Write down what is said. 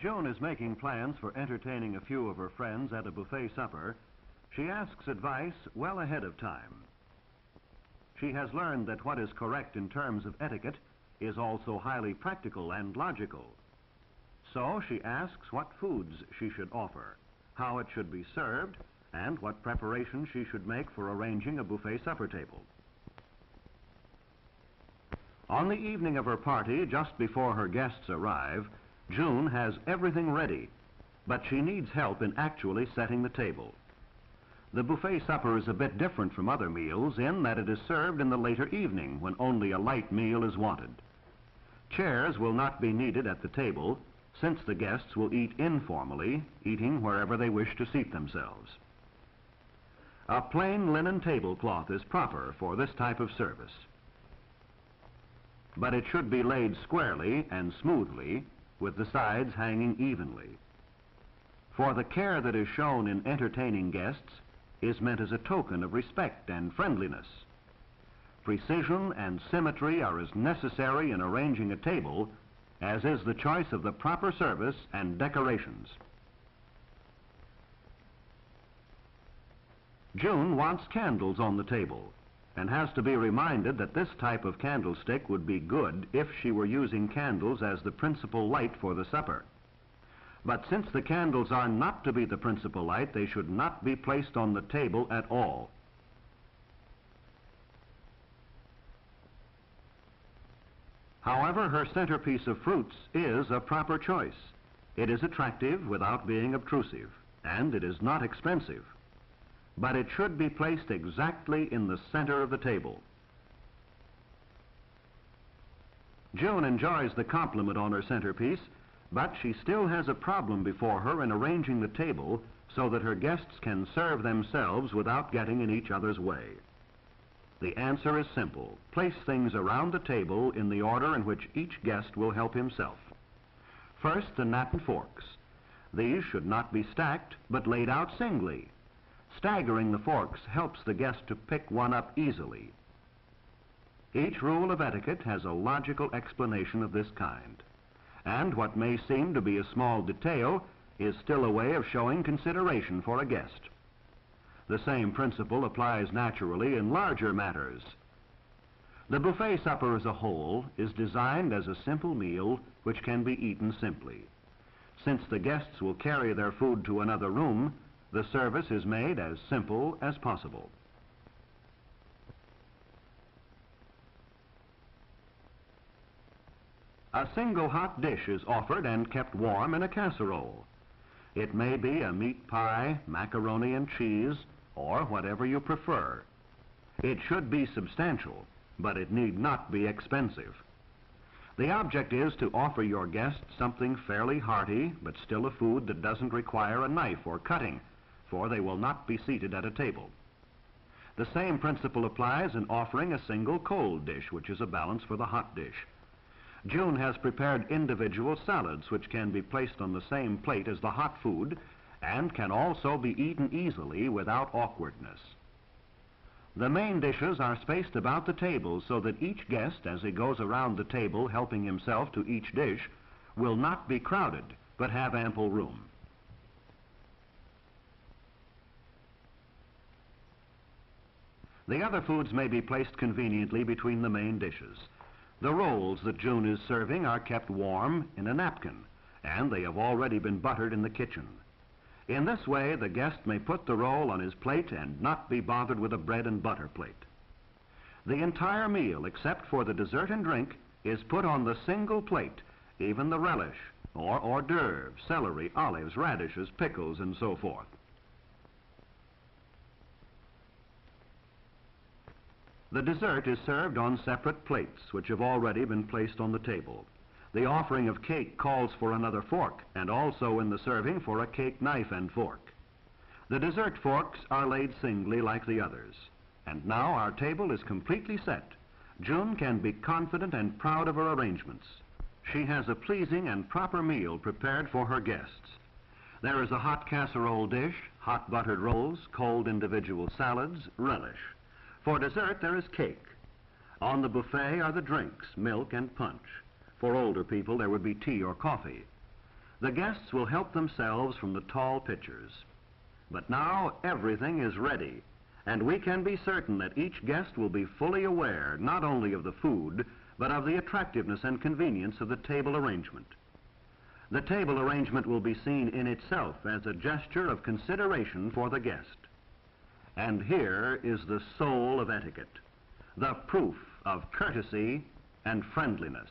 June is making plans for entertaining a few of her friends at a buffet supper. She asks advice well ahead of time. She has learned that what is correct in terms of etiquette is also highly practical and logical. So she asks what foods she should offer, how it should be served, and what preparations she should make for arranging a buffet supper table. On the evening of her party, just before her guests arrive, June has everything ready, but she needs help in actually setting the table. The buffet supper is a bit different from other meals in that it is served in the later evening when only a light meal is wanted. Chairs will not be needed at the table since the guests will eat informally, eating wherever they wish to seat themselves. A plain linen tablecloth is proper for this type of service, but it should be laid squarely and smoothly with the sides hanging evenly. For the care that is shown in entertaining guests is meant as a token of respect and friendliness. Precision and symmetry are as necessary in arranging a table as is the choice of the proper service and decorations. June wants candles on the table and has to be reminded that this type of candlestick would be good if she were using candles as the principal light for the supper. But since the candles are not to be the principal light, they should not be placed on the table at all. However, her centerpiece of fruits is a proper choice. It is attractive without being obtrusive, and it is not expensive. But it should be placed exactly in the center of the table. June enjoys the compliment on her centerpiece, but she still has a problem before her in arranging the table so that her guests can serve themselves without getting in each other's way. The answer is simple. Place things around the table in the order in which each guest will help himself. First, the knife and forks. These should not be stacked, but laid out singly. Staggering the forks helps the guest to pick one up easily. Each rule of etiquette has a logical explanation of this kind, and what may seem to be a small detail is still a way of showing consideration for a guest. The same principle applies naturally in larger matters. The buffet supper as a whole is designed as a simple meal which can be eaten simply. Since the guests will carry their food to another room, the service is made as simple as possible. A single hot dish is offered and kept warm in a casserole. It may be a meat pie, macaroni and cheese, or whatever you prefer. It should be substantial, but it need not be expensive. The object is to offer your guests something fairly hearty, but still a food that doesn't require a knife or cutting, for they will not be seated at a table. The same principle applies in offering a single cold dish, which is a balance for the hot dish. June has prepared individual salads which can be placed on the same plate as the hot food and can also be eaten easily without awkwardness. The main dishes are spaced about the table so that each guest, as he goes around the table helping himself to each dish, will not be crowded but have ample room. The other foods may be placed conveniently between the main dishes. The rolls that June is serving are kept warm in a napkin, and they have already been buttered in the kitchen. In this way, the guest may put the roll on his plate and not be bothered with a bread and butter plate. The entire meal, except for the dessert and drink, is put on the single plate, even the relish, or hors d'oeuvres, celery, olives, radishes, pickles, and so forth. The dessert is served on separate plates, which have already been placed on the table. The offering of cake calls for another fork, and also in the serving for a cake knife and fork. The dessert forks are laid singly like the others. And now our table is completely set. June can be confident and proud of her arrangements. She has a pleasing and proper meal prepared for her guests. There is a hot casserole dish, hot buttered rolls, cold individual salads, relish. For dessert, there is cake. On the buffet are the drinks, milk and punch. For older people, there would be tea or coffee. The guests will help themselves from the tall pitchers. But now everything is ready, and we can be certain that each guest will be fully aware not only of the food, but of the attractiveness and convenience of the table arrangement. The table arrangement will be seen in itself as a gesture of consideration for the guest. And here is the soul of etiquette, the proof of courtesy and friendliness.